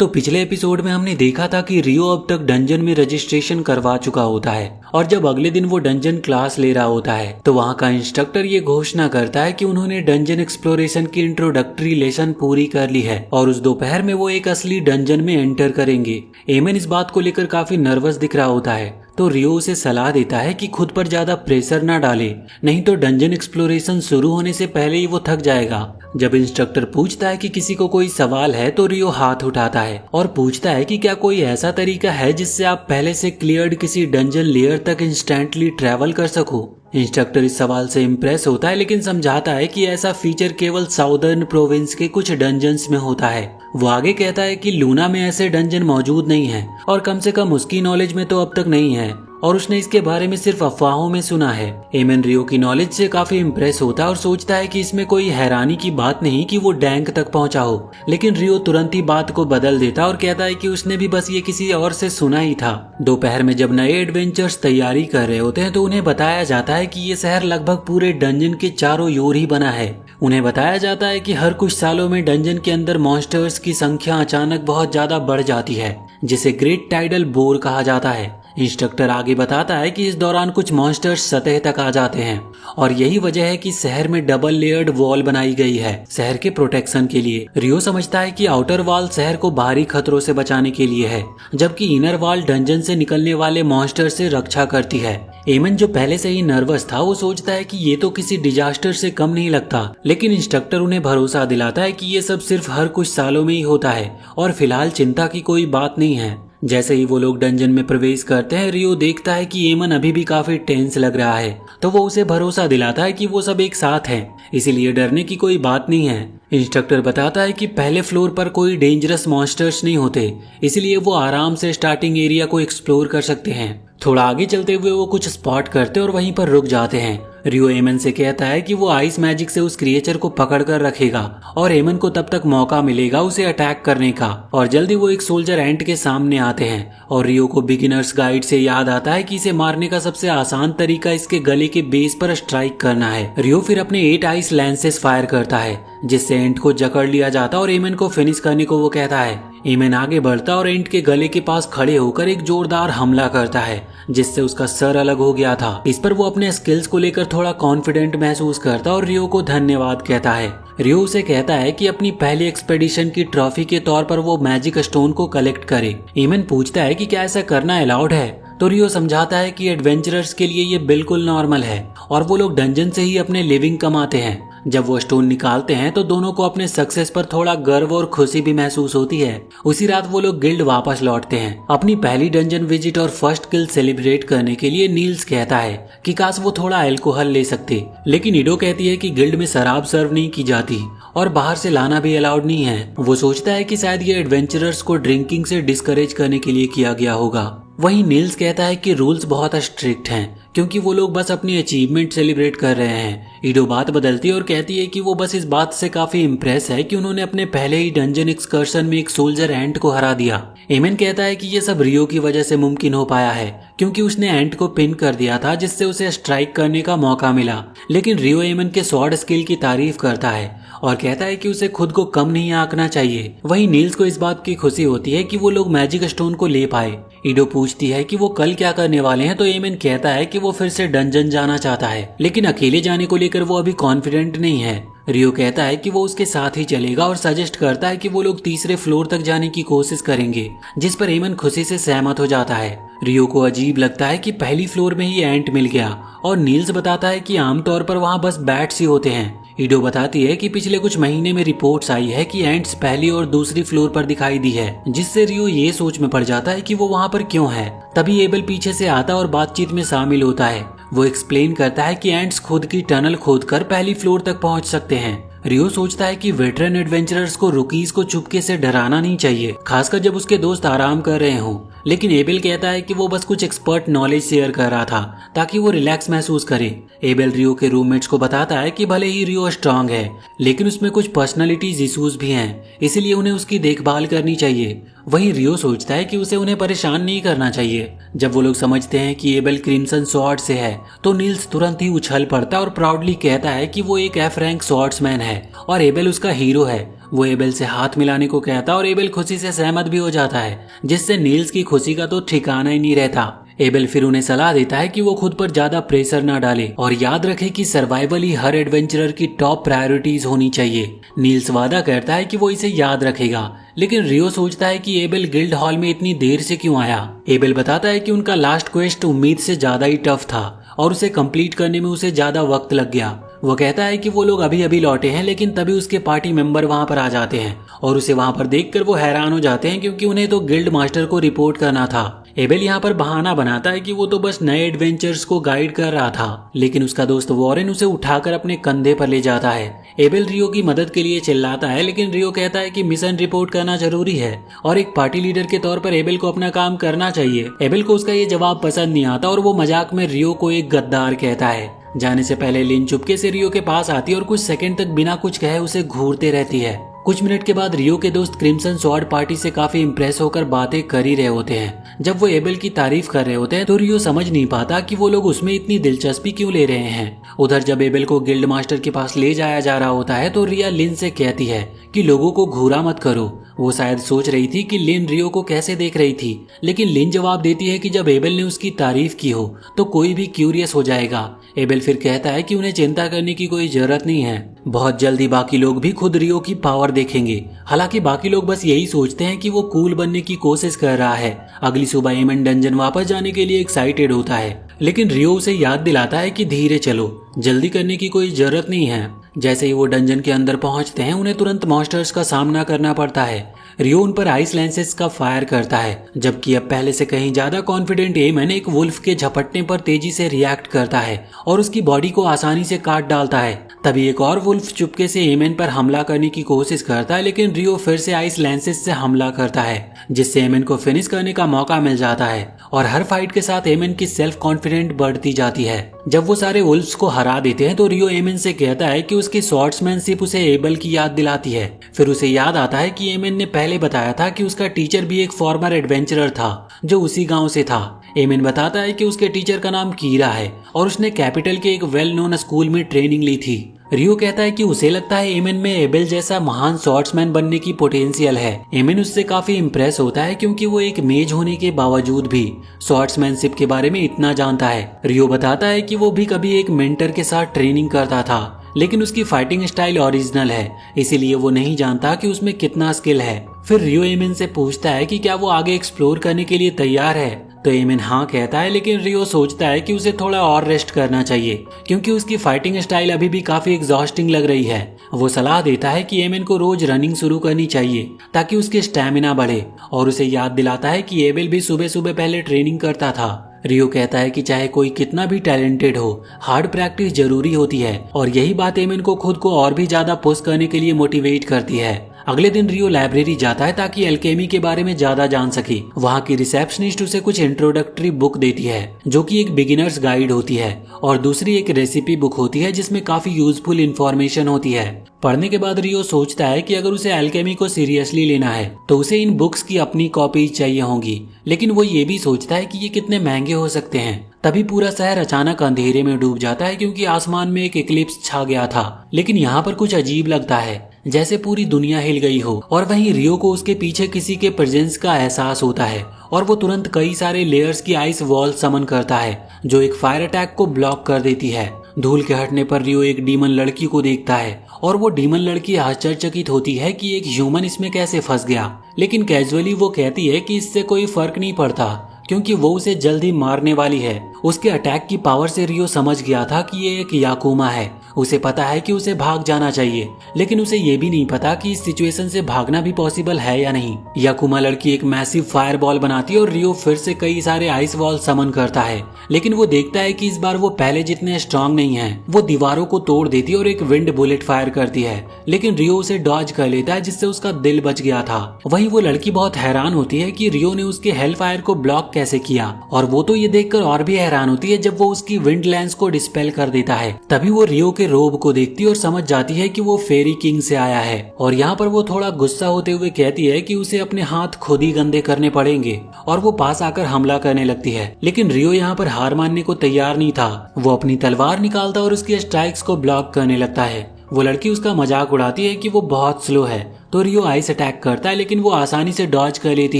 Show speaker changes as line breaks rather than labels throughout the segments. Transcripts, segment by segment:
तो पिछले एपिसोड में हमने देखा था कि रियो अब तक डंजन में रजिस्ट्रेशन करवा चुका होता है और जब अगले दिन वो डंजन क्लास ले रहा होता है तो वहाँ का इंस्ट्रक्टर ये घोषणा करता है कि उन्होंने डंजन एक्सप्लोरेशन की इंट्रोडक्टरी लेसन पूरी कर ली है और उस दोपहर में वो एक असली डंजन में एंटर करेंगे। एमन इस बात को लेकर काफी नर्वस दिख रहा होता है तो रियो उसे सलाह देता है कि खुद पर ज्यादा प्रेशर ना डाले, नहीं तो डंजन एक्सप्लोरेशन शुरू होने से पहले ही वो थक जाएगा। जब इंस्ट्रक्टर पूछता है कि किसी को कोई सवाल है तो रियो हाथ उठाता है और पूछता है कि क्या कोई ऐसा तरीका है जिससे आप पहले से क्लियर्ड किसी डंजन लेयर तक इंस्टेंटली ट्रैवल कर सको। इंस्ट्रक्टर इस सवाल से इम्प्रेस होता है लेकिन समझाता है कि ऐसा फीचर केवल साउदर्न प्रोविंस के कुछ डंजन्स में होता है। वो आगे कहता है कि लूना में ऐसे डंजन मौजूद नहीं है और कम से कम उसकी नॉलेज में तो अब तक नहीं है और उसने इसके बारे में सिर्फ अफवाहों में सुना है। एमन रियो की नॉलेज से काफी इम्प्रेस होता है और सोचता है कि इसमें कोई हैरानी की बात नहीं कि वो डैंक तक पहुंचा हो, लेकिन रियो तुरंत ही बात को बदल देता और कहता है कि उसने भी बस ये किसी और से सुना ही था। दोपहर में जब नए एडवेंचर्स तैयारी कर रहे होते हैं तो उन्हें बताया जाता है कि ये शहर लगभग पूरे डंजन के चारों ओर ही बना है। उन्हें बताया जाता है कि हर कुछ सालों में डंजन के अंदर मॉन्स्टर्स की संख्या अचानक बहुत ज्यादा बढ़ जाती है जिसे ग्रेट टाइडल बोर कहा जाता है। इंस्ट्रक्टर आगे बताता है कि इस दौरान कुछ मॉन्स्टर्स सतह तक आ जाते हैं और यही वजह है कि शहर में डबल लेयर्ड वॉल बनाई गई है शहर के प्रोटेक्शन के लिए। रियो समझता है कि आउटर वॉल शहर को बाहरी खतरों से बचाने के लिए है जबकि इनर वॉल डंजन से निकलने वाले मॉन्स्टर से रक्षा करती है। एमन जो पहले से ही नर्वस था वो सोचता है कि ये तो किसी डिजास्टर से कम नहीं लगता, लेकिन इंस्ट्रक्टर उन्हें भरोसा दिलाता है कि ये सब सिर्फ हर कुछ सालों में ही होता है और फिलहाल चिंता की कोई बात नहीं है। जैसे ही वो लोग डंजन में प्रवेश करते हैं रियो देखता है कि एमन अभी भी काफी टेंस लग रहा है तो वो उसे भरोसा दिलाता है कि वो सब एक साथ हैं, इसीलिए डरने की कोई बात नहीं है। इंस्ट्रक्टर बताता है कि पहले फ्लोर पर कोई डेंजरस मॉन्स्टर्स नहीं होते, इसलिए वो आराम से स्टार्टिंग एरिया को एक्सप्लोर कर सकते हैं। थोड़ा आगे चलते हुए वो कुछ स्पॉट करते और वहीं पर रुक जाते हैं। रियो एमन से कहता है कि वो आइस मैजिक से उस क्रिएचर को पकड़ कर रखेगा और एमन को तब तक मौका मिलेगा उसे अटैक करने का। और जल्दी वो एक सोल्जर एंट के सामने आते हैं और रियो को बिगिनर्स गाइड से याद आता है कि इसे मारने का सबसे आसान तरीका इसके गले के बेस पर स्ट्राइक करना है। रियो फिर अपने 8 आइस लैंसेस फायर करता है जिससे एंट को जकड़ लिया जाता और एमन को फिनिश करने को वो कहता है। एमन आगे बढ़ता और एंट के गले के पास खड़े होकर एक जोरदार हमला करता है जिससे उसका सर अलग हो गया था। इस पर वो अपने स्किल्स को लेकर थोड़ा कॉन्फिडेंट महसूस करता और रियो को धन्यवाद कहता है। रियो उसे कहता है कि अपनी पहली एक्सपेडिशन की ट्रॉफी के तौर पर वो मैजिक स्टोन को कलेक्ट करे। एमन पूछता है कि क्या ऐसा करना अलाउड है तो रियो समझाता है कि एडवेंचरर्स के लिए ये बिल्कुल नॉर्मल है और वो लोग डंजन से ही अपने लिविंग कमाते हैं। जब वो स्टोन निकालते हैं तो दोनों को अपने सक्सेस पर थोड़ा गर्व और खुशी भी महसूस होती है। उसी रात वो लोग गिल्ड वापस लौटते हैं। अपनी पहली डंजन विजिट और फर्स्ट किल सेलिब्रेट करने के लिए नील्स कहता है कि काश वो थोड़ा अल्कोहल ले सकते, लेकिन इडो कहती है कि गिल्ड में शराब सर्व नहीं की जाती और बाहर से लाना भी अलाउड नहीं है। वो सोचता है कि शायद ये एडवेंचरर्स को ड्रिंकिंग से डिस्करेज करने के लिए किया गया होगा। वहीं नील्स कहता है कि रूल्स बहुत स्ट्रिक्ट हैं क्योंकि वो लोग बस अपनी अचीवमेंट सेलिब्रेट कर रहे हैं। इडो बात बदलती है और कहती है कि वो बस इस बात से काफी इम्प्रेस है कि उन्होंने अपने पहले ही डंजन एक्सकर्शन में एक सोल्जर एंट को हरा दिया। एमन कहता है कि ये सब रियो की वजह से मुमकिन हो पाया है क्योंकि उसने एंट को पिन कर दिया था जिससे उसे स्ट्राइक करने का मौका मिला। लेकिन रियो एमन के स्वॉर्ड स्किल की तारीफ करता है और कहता है कि उसे खुद को कम नहीं आंकना चाहिए। वहीं नील्स को इस बात की खुशी होती है कि वो लोग मैजिक स्टोन को ले पाए। इडो पूछती है कि वो कल क्या करने वाले हैं तो एमन कहता है कि वो फिर से डंजन जाना चाहता है, लेकिन अकेले जाने को लेकर वो अभी कॉन्फिडेंट नहीं है। रियो कहता है कि वो उसके साथ ही चलेगा और सजेस्ट करता है कि वो लोग तीसरे फ्लोर तक जाने की कोशिश करेंगे, जिस पर एमन खुशी से सहमत हो जाता है। रियो को अजीब लगता है कि पहली फ्लोर में ही एंट मिल गया और नील्स बताता है कि आमतौर पर वहाँ बस बैट्स ही होते हैं। इडो बताती है कि पिछले कुछ महीने में रिपोर्ट्स आई है कि एंट्स पहली और दूसरी फ्लोर पर दिखाई दी है, जिससे रियो ये सोच में पड़ जाता है कि वो वहाँ पर क्यों है। तभी एबल पीछे से आता और बातचीत में शामिल होता है। वो एक्सप्लेन करता है कि एंट्स खुद की टनल खोदकर पहली फ्लोर तक पहुँच सकते हैं। रियो सोचता है कि वेटरन एडवेंचरर्स को रुकीज को चुपके से डराना नहीं चाहिए, खासकर जब उसके दोस्त आराम कर रहे हों। लेकिन एबेल कहता है कि वो बस कुछ एक्सपर्ट नॉलेज शेयर कर रहा था ताकि वो रिलैक्स महसूस करे। एबेल रियो के रूममेट्स को बताता है कि भले ही रियो स्ट्रांग है लेकिन उसमें कुछ पर्सनालिटीज इश्यूज भी हैं, इसलिए उन्हें उसकी देखभाल करनी चाहिए। वहीं रियो सोचता है कि उसे उन्हें परेशान नहीं करना चाहिए। जब वो लोग समझते हैं कि एबेल क्रिम्सन स्वॉर्ड से है तो नील्स तुरंत ही उछल पड़ता और प्राउडली कहता है कि वो एक एफ रैंक स्वॉर्ड्समैन है और एबेल उसका हीरो है। वो एबेल से हाथ मिलाने को कहता और एबेल खुशी से सहमत भी हो जाता है, जिससे नील्स की खुशी का तो ठिकाना ही नहीं रहता। एबेल फिर उन्हें सलाह देता है कि वो खुद पर ज्यादा प्रेशर ना डाले और याद रखे कि सर्वाइवल ही हर एडवेंचरर की टॉप प्रायोरिटीज होनी चाहिए। नील्स वादा करता है कि वो इसे याद रखेगा, लेकिन रियो सोचता है कि एबेल गिल्ड हॉल में इतनी देर से क्यों आया। एबेल बताता है कि उनका लास्ट क्वेस्ट उम्मीद से ज्यादा ही टफ था और उसे कंप्लीट करने में उसे ज्यादा वक्त लग गया। वो कहता है कि वो लोग अभी अभी लौटे हैं, लेकिन तभी उसके पार्टी मेंबर वहां पर आ जाते हैं और उसे वहां पर देखकर वो हैरान हो जाते हैं, क्योंकि उन्हें तो गिल्ड मास्टर को रिपोर्ट करना था। एबेल यहाँ पर बहाना बनाता है कि वो तो बस नए एडवेंचर्स को गाइड कर रहा था, लेकिन उसका दोस्त वॉरेन उसे उठाकर अपने कंधे पर ले जाता है। एबेल रियो की मदद के लिए चिल्लाता है, लेकिन रियो कहता है कि मिशन रिपोर्ट करना जरूरी है और एक पार्टी लीडर के तौर पर एबेल को अपना काम करना चाहिए। एबेल को उसका ये जवाब पसंद नहीं आता और वो मजाक में रियो को एक गद्दार कहता है। जाने से पहले लिन चुपके से रियो के पास आती है और कुछ सेकंड तक बिना कुछ कहे उसे घूरते रहती है। कुछ मिनट के बाद रियो के दोस्त क्रिम्सन स्वॉर्ड पार्टी से काफी इम्प्रेस होकर बातें कर ही रहे होते हैं। जब वो एबेल की तारीफ कर रहे होते हैं तो रियो समझ नहीं पाता कि वो लोग उसमें इतनी दिलचस्पी क्यों ले रहे हैं। उधर जब एबेल को गिल्ड मास्टर के पास ले जाया जा रहा होता है तो रिया लिन से कहती है कि लोगों को घूरा मत करो। वो शायद सोच रही थी कि लिन रियो को कैसे देख रही थी, लेकिन लिन जवाब देती है कि जब एबेल ने उसकी तारीफ की हो तो कोई भी क्यूरियस हो जाएगा। एबेल फिर कहता है कि उन्हें चिंता करने की कोई जरूरत नहीं है, बहुत जल्दी बाकी लोग भी खुद रियो की पावर देखेंगे। हालांकि बाकी लोग बस यही सोचते हैं कि वो कूल बनने की कोशिश कर रहा है। अगली सुबह एमन डंजन वापस जाने के लिए एक्साइटेड होता है, लेकिन रियो उसे याद दिलाता है कि धीरे चलो, जल्दी करने की कोई जरूरत नहीं है। जैसे ही वो डंजन के अंदर पहुंचते हैं उन्हें तुरंत मॉन्स्टर्स का सामना करना पड़ता है। रियो उन पर आइस लेंसेस का फायर करता है, जबकि अब पहले से कहीं ज्यादा कॉन्फिडेंट एमन एक वुल्फ के झपटने पर तेजी से रिएक्ट करता है और उसकी बॉडी को आसानी से काट डालता है। तभी एक और वुल्फ चुपके से एमन पर हमला करने की कोशिश करता है, लेकिन रियो फिर से आइस लेंसेस से हमला करता है, जिससे एमन को फिनिश करने का मौका मिल जाता है और हर फाइट के साथ एमन की सेल्फ कॉन्फिडेंट बढ़ती जाती है। जब वो सारे वुल्फ्स को हरा देते हैं तो रियो एमन से कहता है कि उसकी स्वॉर्ड्समैनशिप उसे एबेल की याद दिलाती है। फिर उसे याद आता है कि एमन ने पहले बताया था कि उसका टीचर भी एक फॉर्मर एडवेंचरर था जो उसी गांव से था। एमन बताता है कि उसके टीचर का नाम कीरा है और उसने कैपिटल के एक वेल नोन स्कूल में ट्रेनिंग ली थी। रियो कहता है कि उसे लगता है एमन में एबेल जैसा महान स्वॉर्ड्समैन बनने की पोटेंशियल है। एमन उससे काफी इम्प्रेस होता है क्योंकि वो एक मेज होने के बावजूद भी स्वॉर्ड्समैनशिप के बारे में इतना जानता है। रियो बताता है कि वो भी कभी एक मेंटर के साथ ट्रेनिंग करता था, लेकिन उसकी फाइटिंग स्टाइल ओरिजिनल है, इसीलिए वो नहीं जानता कि उसमें कितना स्किल है। फिर रियो एमन से पूछता है कि क्या वो आगे एक्सप्लोर करने के लिए तैयार है, तो एमन हाँ कहता है, लेकिन रियो सोचता है कि उसे थोड़ा और रेस्ट करना चाहिए क्योंकि उसकी फाइटिंग स्टाइल अभी भी काफी एग्जॉस्टिंग लग रही है। वो सलाह देता है कि एमन को रोज रनिंग शुरू करनी चाहिए ताकि उसकी स्टैमिना बढ़े और उसे याद दिलाता है कि एबेल भी सुबह सुबह पहले ट्रेनिंग करता था। रियो कहता है कि चाहे कोई कितना भी टैलेंटेड हो, हार्ड प्रैक्टिस जरूरी होती है और यही बात एमन को खुद को और भी ज्यादा पुश करने के लिए मोटिवेट करती है। अगले दिन रियो लाइब्रेरी जाता है ताकि एल्केमी के बारे में ज्यादा जान सके। वहाँ की रिसेप्शनिस्ट उसे कुछ इंट्रोडक्टरी बुक देती है जो कि एक बिगिनर्स गाइड होती है और दूसरी एक रेसिपी बुक होती है जिसमें काफी यूजफुल इंफॉर्मेशन होती है। पढ़ने के बाद रियो सोचता है कि अगर उसे एल्केमी को सीरियसली लेना है तो उसे इन बुक्स की अपनी कॉपी चाहिए होंगी, लेकिन वो ये भी सोचता है कि ये कितने महंगे हो सकते हैं। तभी पूरा शहर अचानक अंधेरे में डूब जाता है क्योंकि आसमान में एक इक्लिप्स छा गया था, लेकिन यहाँ पर कुछ अजीब लगता है, जैसे पूरी दुनिया हिल गई हो। और वहीं रियो को उसके पीछे किसी के प्रेजेंस का एहसास होता है और वो तुरंत कई सारे लेयर्स की आइस वॉल समन करता है जो एक फायर अटैक को ब्लॉक कर देती है। धूल के हटने पर रियो एक डीमन लड़की को देखता है और वो डीमन लड़की आश्चर्यचकित होती है कि एक ह्यूमन इसमें कैसे फंस गया, लेकिन कैजुअली वो कहती है कि इससे कोई फर्क नहीं पड़ता क्योंकि वो उसे जल्दी मारने वाली है। उसके अटैक की पावर से रियो समझ गया था कि ये एक याकुमा है। उसे पता है कि उसे भाग जाना चाहिए, लेकिन उसे ये भी नहीं पता कि इस सिचुएशन से भागना भी पॉसिबल है या नहीं। याकुमा लड़की एक मैसिव फायर बॉल बनाती है और रियो फिर से कई सारे आइस वॉल समन करता है, लेकिन वो देखता है कि इस बार वो पहले जितने स्ट्रांग नहीं है। वो दीवारों को तोड़ देती है और एक विंड बुलेट फायर करती है, लेकिन रियो उसे डॉज कर लेता है जिससे उसका दिल बच गया था। वहीं वो लड़की बहुत हैरान होती है कि रियो ने उसके हेल फायर को ब्लॉक कैसे किया, और वो तो ये देखकर और भी हैरान होती है जब वो उसकी विंड लेंस को डिस्पेल कर देता है। तभी वो रियो के रोब को देखती है और समझ जाती है कि वो फेरी किंग से आया है, और यहाँ पर वो थोड़ा गुस्सा होते हुए कहती है कि उसे अपने हाथ खुद ही गंदे करने पड़ेंगे, और वो पास आकर हमला करने लगती है। लेकिन रियो यहाँ पर हार मानने को तैयार नहीं था। वो अपनी तलवार निकालता और उसकी स्ट्राइक्स को ब्लॉक करने लगता है। वो लड़की उसका मजाक उड़ाती है कि वो बहुत स्लो है, तो रियो आइस अटैक करता है, लेकिन वो आसानी से डॉज कर लेती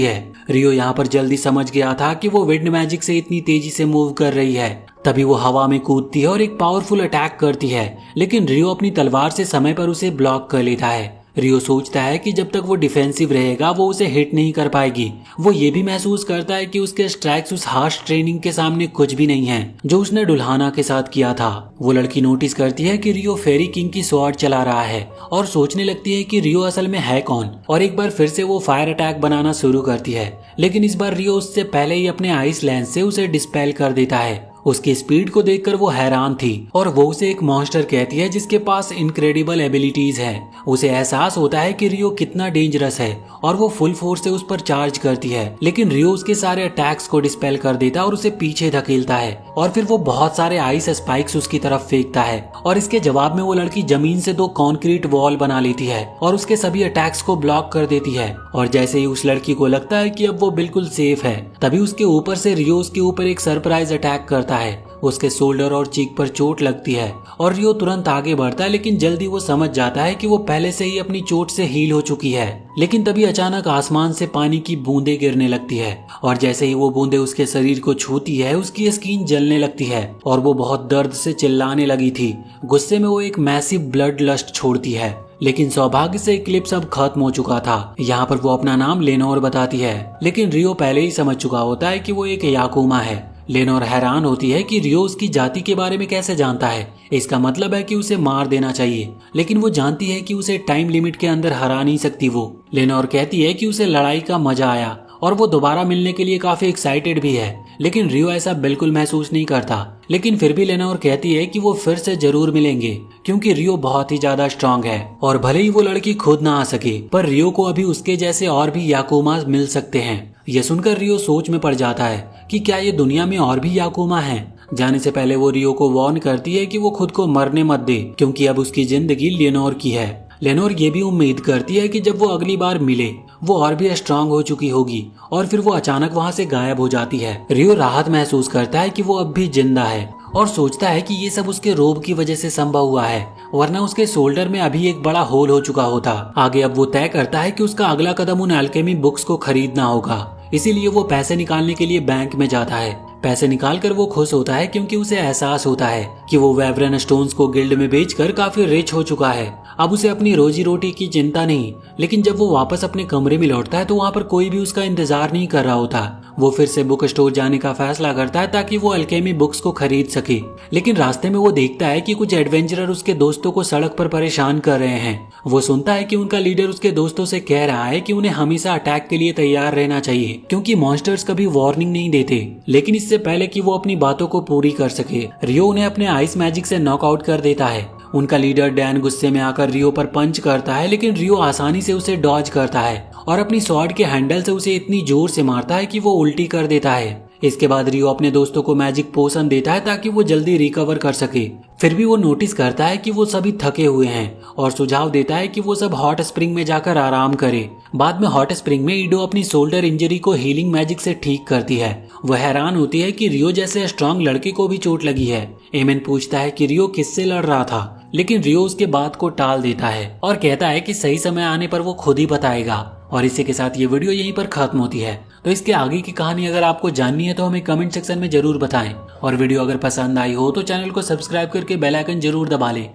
है। रियो यहाँ पर जल्दी समझ गया था कि वो विंड मैजिक से इतनी तेजी से मूव कर रही है। तभी वो हवा में कूदती है और एक पावरफुल अटैक करती है, लेकिन रियो अपनी तलवार से समय पर उसे ब्लॉक कर लेता है। रियो सोचता है कि जब तक वो डिफेंसिव रहेगा वो उसे हिट नहीं कर पाएगी। वो ये भी महसूस करता है कि उसके स्ट्राइक्स उस हार्श ट्रेनिंग के सामने कुछ भी नहीं है जो उसने दुल्हाना के साथ किया था। वो लड़की नोटिस करती है कि रियो फेरी किंग की स्वॉर्ड चला रहा है और सोचने लगती है कि रियो असल में है कौन, और एक बार फिर से वो फायर अटैक बनाना शुरू करती है। लेकिन इस बार रियो उससे पहले ही अपने आइस लेंस से उसे डिस्पेल कर देता है। उसकी स्पीड को देखकर वो हैरान थी और वो उसे एक मॉन्स्टर कहती है जिसके पास इनक्रेडिबल एबिलिटीज है। उसे एहसास होता है कि रियो कितना डेंजरस है और वो फुल फोर्स से उस पर चार्ज करती है, लेकिन रियो उसके सारे अटैक्स को डिस्पेल कर देता है और उसे पीछे धकेलता है और फिर वो बहुत सारे आइस स्पाइक्स उसकी तरफ फेंकता है और इसके जवाब में वो लड़की जमीन से 2 कंक्रीट वॉल बना लेती है और उसके सभी अटैक्स को ब्लॉक कर देती है। और जैसे ही उस लड़की को लगता है कि अब वो बिल्कुल सेफ है, तभी उसके ऊपर से रियो उसके ऊपर एक सरप्राइज अटैक करता है। उसके शोल्डर और चीक पर चोट लगती है और रियो तुरंत आगे बढ़ता है, लेकिन जल्दी वो समझ जाता है कि वो पहले से ही अपनी चोट से हील हो चुकी है। लेकिन तभी अचानक आसमान से पानी की बूंदें गिरने लगती है और जैसे ही वो बूंदें उसके शरीर को छूती है उसकी स्किन जलने लगती है और वो बहुत दर्द से चिल्लाने लगी थी। गुस्से में वो एक मैसिव ब्लड लस्ट छोड़ती है, लेकिन सौभाग्य से इक्लिप्स अब खत्म हो चुका था। यहाँ पर वो अपना नाम लेनोर बताती है, लेकिन रियो पहले ही समझ चुका होता है कि वो एक याकुमा है। लेनोर हैरान होती है कि रियो उसकी जाति के बारे में कैसे जानता है, इसका मतलब है कि उसे मार देना चाहिए, लेकिन वो जानती है कि उसे टाइम लिमिट के अंदर हरा नहीं सकती। वो लेनोर कहती है कि उसे लड़ाई का मजा आया और वो दोबारा मिलने के लिए काफी एक्साइटेड भी है, लेकिन रियो ऐसा बिल्कुल महसूस नहीं करता। लेकिन फिर भी लेनोर कहती है कि वो फिर से जरूर मिलेंगे क्योंकि रियो बहुत ही ज्यादा स्ट्रांग है और भले ही वो लड़की खुद ना आ सके, पर रियो को अभी उसके जैसे और भी याकुमा मिल सकते हैं। यह सुनकर रियो सोच में पड़ जाता है कि क्या ये दुनिया में और भी याकुमा हैं। जाने से पहले वो रियो को वार्न करती है कि वो खुद को मरने मत दे, क्योंकि अब उसकी जिंदगी लेनोर की है। लेनोर ये भी उम्मीद करती है कि जब वो अगली बार मिले वो और भी स्ट्रांग हो चुकी होगी, और फिर वो अचानक वहाँ से गायब हो जाती है। रियो राहत महसूस करता है कि वो अब भी जिंदा है और सोचता है कि ये सब उसके रोब की वजह से संभव हुआ है, वरना उसके शोल्डर में अभी एक बड़ा होल हो चुका होता। आगे अब वो तय करता है कि उसका अगला कदम उन अल्केमी बुक्स को खरीदना होगा, इसीलिए वो पैसे निकालने के लिए बैंक में जाता है। पैसे निकालकर वो खुश होता है क्योंकि उसे एहसास होता है कि वो वेवरन स्टोन्स को गिल्ड में बेचकर काफी रिच हो चुका है। अब उसे अपनी रोजी रोटी की चिंता नहीं। लेकिन जब वो वापस अपने कमरे में लौटता है तो वहाँ पर कोई भी उसका इंतजार नहीं कर रहा होता। वो फिर से बुक स्टोर जाने का फैसला करता है ताकि वो अल्केमी बुक्स को खरीद सके, लेकिन रास्ते में वो देखता है कि कुछ एडवेंचरर उसके दोस्तों को सड़क पर परेशान कर रहे हैं। वो सुनता है कि उनका लीडर उसके दोस्तों से कह रहा है कि उन्हें हमेशा अटैक के लिए तैयार रहना चाहिए क्योंकि मॉन्स्टर्स कभी वार्निंग नहीं देते। लेकिन इससे पहले कि वो अपनी बातों को पूरी कर सके, रियो उन्हें अपने आइस मैजिक से नॉकआउट कर देता है। उनका लीडर डैन गुस्से में आकर रियो पर पंच करता है, लेकिन रियो आसानी से उसे डॉज करता है और अपनी स्वॉर्ड के हैंडल से उसे इतनी जोर से मारता है कि वो उल्टी कर देता है। इसके बाद रियो अपने दोस्तों को मैजिक पोशन देता है ताकि वो जल्दी रिकवर कर सके। फिर भी वो नोटिस करता है कि वो सभी थके हुए हैं और सुझाव देता है कि वो सब हॉट स्प्रिंग में जाकर आराम करे। बाद में हॉट स्प्रिंग में ईडो अपनी शोल्डर इंजरी को हीलिंग मैजिक से ठीक करती है। वह हैरान होती है कि रियो जैसे स्ट्रांग लड़के को भी चोट लगी है। एमेन पूछता है कि रियो किससे लड़ रहा था, लेकिन रियो उसके बात को टाल देता है और कहता है कि सही समय आने पर वो खुद ही बताएगा। और इसी के साथ ये वीडियो यहीं पर खत्म होती है। तो इसके आगे की कहानी अगर आपको जाननी है तो हमें कमेंट सेक्शन में जरूर बताएं, और वीडियो अगर पसंद आई हो तो चैनल को सब्सक्राइब करके बेल आइकन जरूर दबा लें